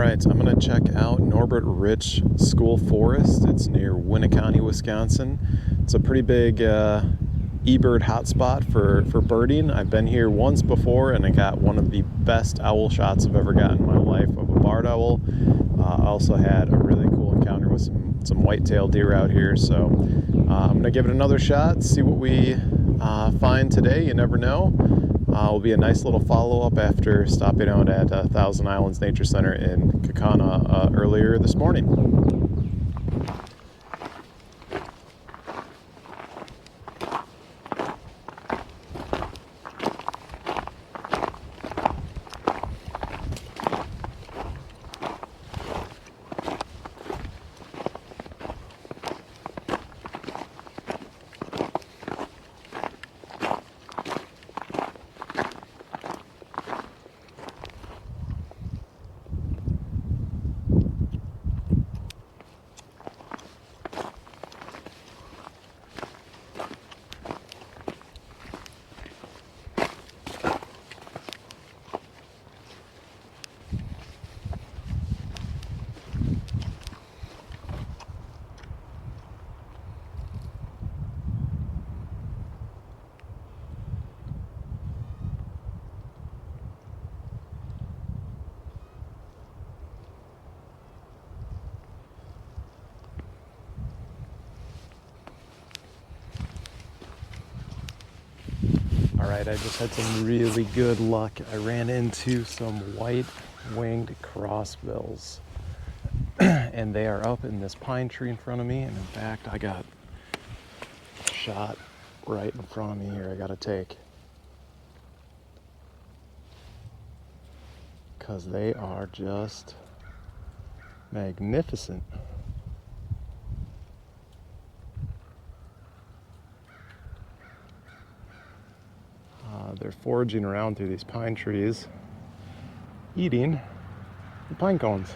right, I'm going to check out Norbert Rich School Forest. It's near Winnebago County, Wisconsin. It's a pretty big eBird hotspot for birding. I've been here once before and I got one of the best owl shots I've ever gotten in my life of a barred owl. I also had a really cool encounter with some white-tailed deer out here, so I'm going to give it another shot, see what we find today. You never know. Will be a nice little follow-up after stopping out at Thousand Islands Nature Center in Kakana earlier this morning. Alright, I just had some really good luck. I ran into some white-winged crossbills. And they are up in this pine tree in front of me. And in fact, I got a shot right in front of me here I gotta take. Because they are just magnificent. They're foraging around through these pine trees, eating the pine cones.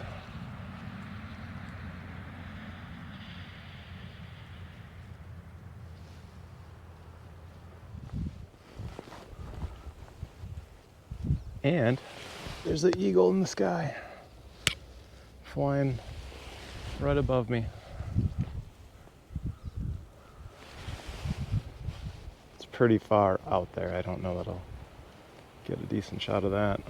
And there's the eagle in the sky, flying right above me. Pretty far out there. I don't know that I'll get a decent shot of that.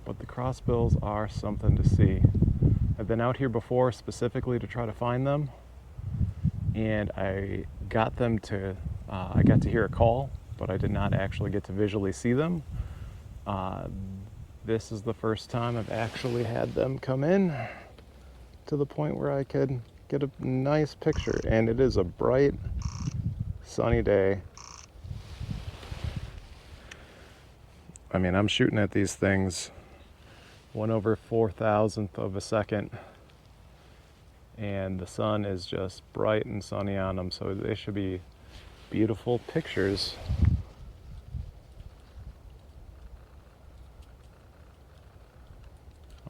But the crossbills are something to see. I've been out here before specifically to try to find them, and I got to hear a call, but I did not actually get to visually see them. This is the first time I've actually had them come in to the point where I could get a nice picture, and it is a bright, sunny day. I mean, I'm shooting at these things 1/4,000th of a second, and the sun is just bright and sunny on them, so they should be beautiful pictures.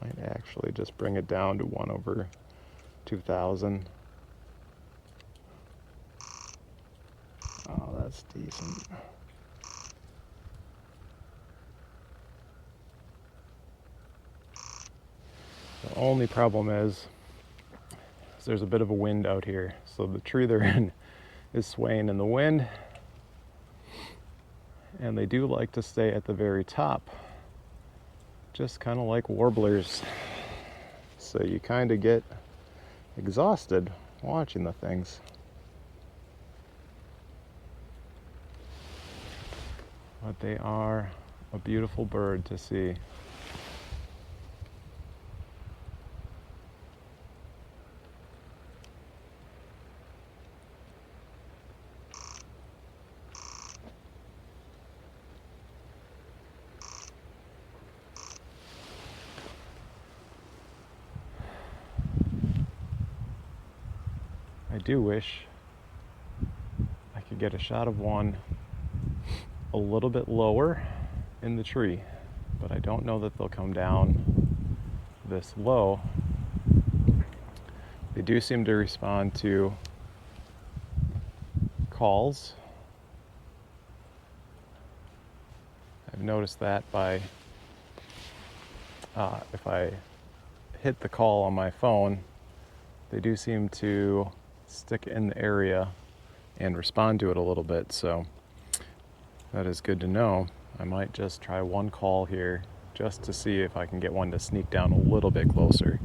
Might actually just bring it down to 1/2000. Oh, that's decent. The only problem is there's a bit of a wind out here, so the tree they're in is swaying in the wind, and they do like to stay at the very top, just kind of like warblers, so you kind of get exhausted watching the things. But they are a beautiful bird to see. I do wish I could get a shot of one a little bit lower in the tree, but I don't know that they'll come down this low. They do seem to respond to calls I've noticed that by if I hit the call on my phone, they do seem to stick in the area and respond to it a little bit, so that is good to know. I might just try one call here just to see if I can get one to sneak down a little bit closer.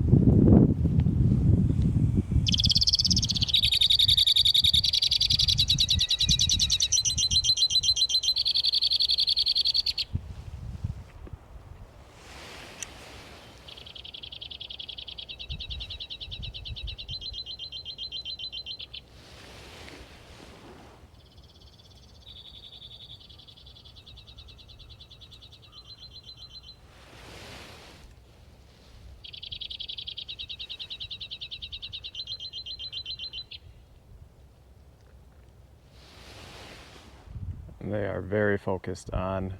They are very focused on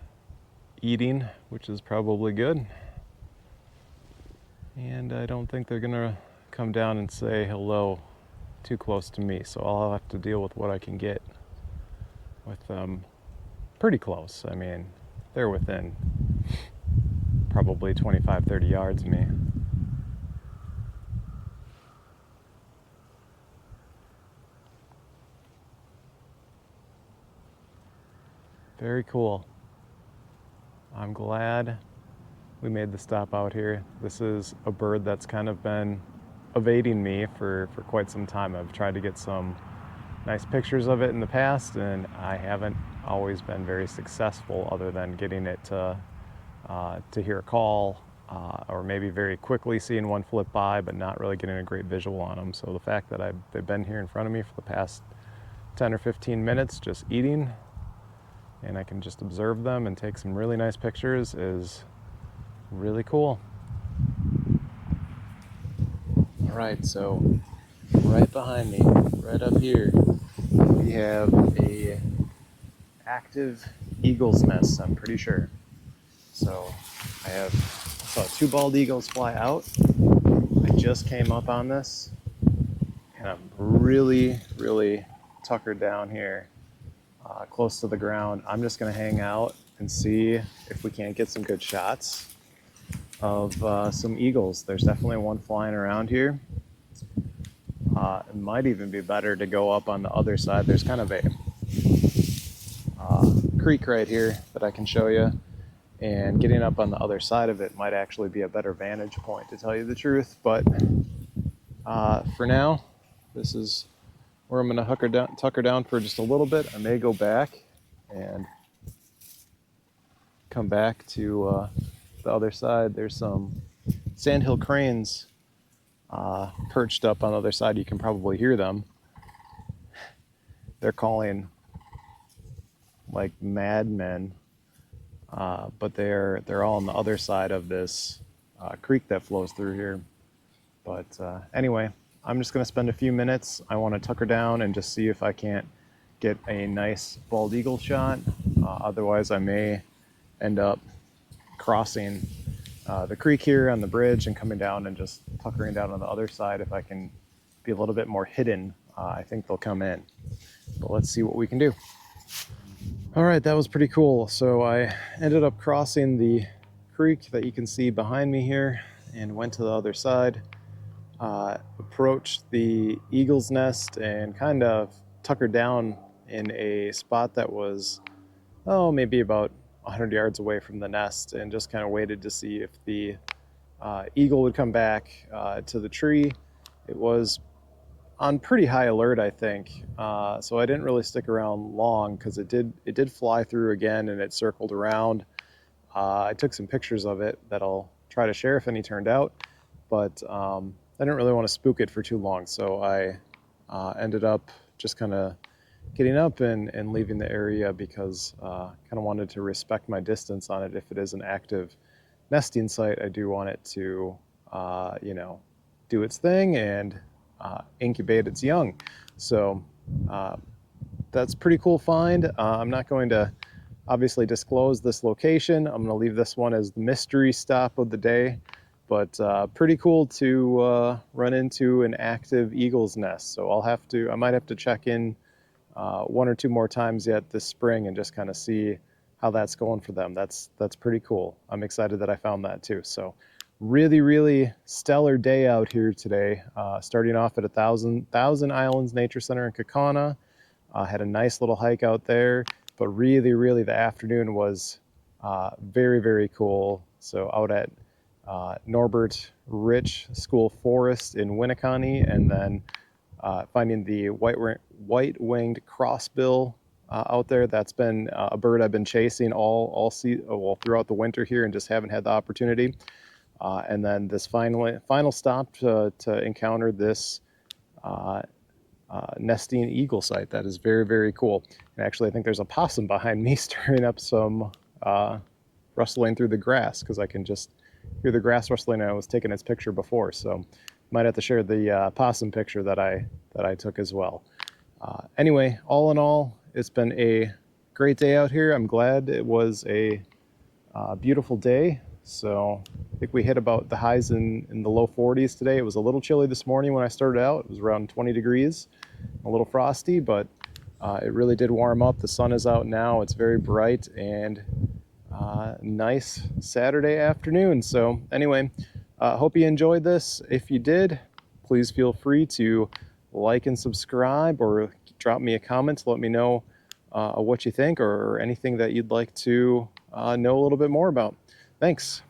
eating, which is probably good. And I don't think they're gonna come down and say hello too close to me, so I'll have to deal with what I can get with them pretty close. I mean, they're within probably 25-30 yards of me. Very cool. I'm glad we made the stop out here. This is a bird that's kind of been evading me for quite some time. I've tried to get some nice pictures of it in the past, and I haven't always been very successful other than getting it to hear a call or maybe very quickly seeing one flip by, but not really getting a great visual on them. So the fact that they've been here in front of me for the past 10 or 15 minutes just eating, and I can just observe them and take some really nice pictures is really cool. All right, so right behind me, right up here, we have a active eagle's nest, I'm pretty sure. So I saw 2 bald eagles fly out. I just came up on this, and I'm really, really tuckered down here, close to the ground. I'm just gonna hang out and see if we can't get some good shots of some eagles. There's definitely one flying around here. It might even be better to go up on the other side. There's kind of a creek right here that I can show you, and getting up on the other side of it might actually be a better vantage point, to tell you the truth. But for now, this is where I'm gonna tucker down for just a little bit. I may go back and come back to the other side. There's some sandhill cranes perched up on the other side. You can probably hear them. They're calling like madmen, but they're all on the other side of this creek that flows through here. But anyway, I'm just gonna spend a few minutes. I want to tucker down and just see if I can't get a nice bald eagle shot. Otherwise, I may end up crossing the creek here on the bridge and coming down and just tuckering down on the other side. If I can be a little bit more hidden, I think they'll come in. But let's see what we can do. All right, that was pretty cool. So I ended up crossing the creek that you can see behind me here and went to the other side, approached the eagle's nest and kind of tuckered down in a spot that was, maybe about 100 yards away from the nest, and just kind of waited to see if the eagle would come back to the tree. It was on pretty high alert, I think, so I didn't really stick around long because it did fly through again, and it circled around. I took some pictures of it that I'll try to share if any turned out, but I didn't really want to spook it for too long, so I ended up just kind of getting up and leaving the area because kind of wanted to respect my distance on it. If it is an active nesting site, I do want it to, do its thing and incubate its young. So that's a pretty cool find. I'm not going to obviously disclose this location. I'm going to leave this one as the mystery stop of the day, but pretty cool to run into an active eagle's nest. So I might have to check in 1 or 2 more times yet this spring and just kind of see how that's going for them. That's pretty cool. I'm excited that I found that too. So really stellar day out here today. Starting off at Thousand Islands Nature Center in Kaukauna. Had a nice little hike out there, but really the afternoon was very cool. So out at Norbert Rich School Forest in Winnebago, and then finding the white-winged crossbill out there. That's been a bird I've been chasing well, throughout the winter here, and just haven't had the opportunity. And then this final stop to encounter this nesting eagle site. That is very cool. And actually, I think there's a possum behind me stirring up some rustling through the grass, because I can just hear the grass rustling, and I was taking its picture before. So might have to share the possum picture that I took as well. Anyway, all in all, it's been a great day out here. I'm glad it was a beautiful day. So I think we hit about the highs in the low 40s today. It was a little chilly this morning when I started out. It was around 20 degrees, a little frosty, but it really did warm up. The sun is out now. It's very bright and nice Saturday afternoon. So anyway, hope you enjoyed this. If you did, please feel free to like and subscribe, or drop me a comment to let me know what you think, or anything that you'd like to know a little bit more about. Thanks.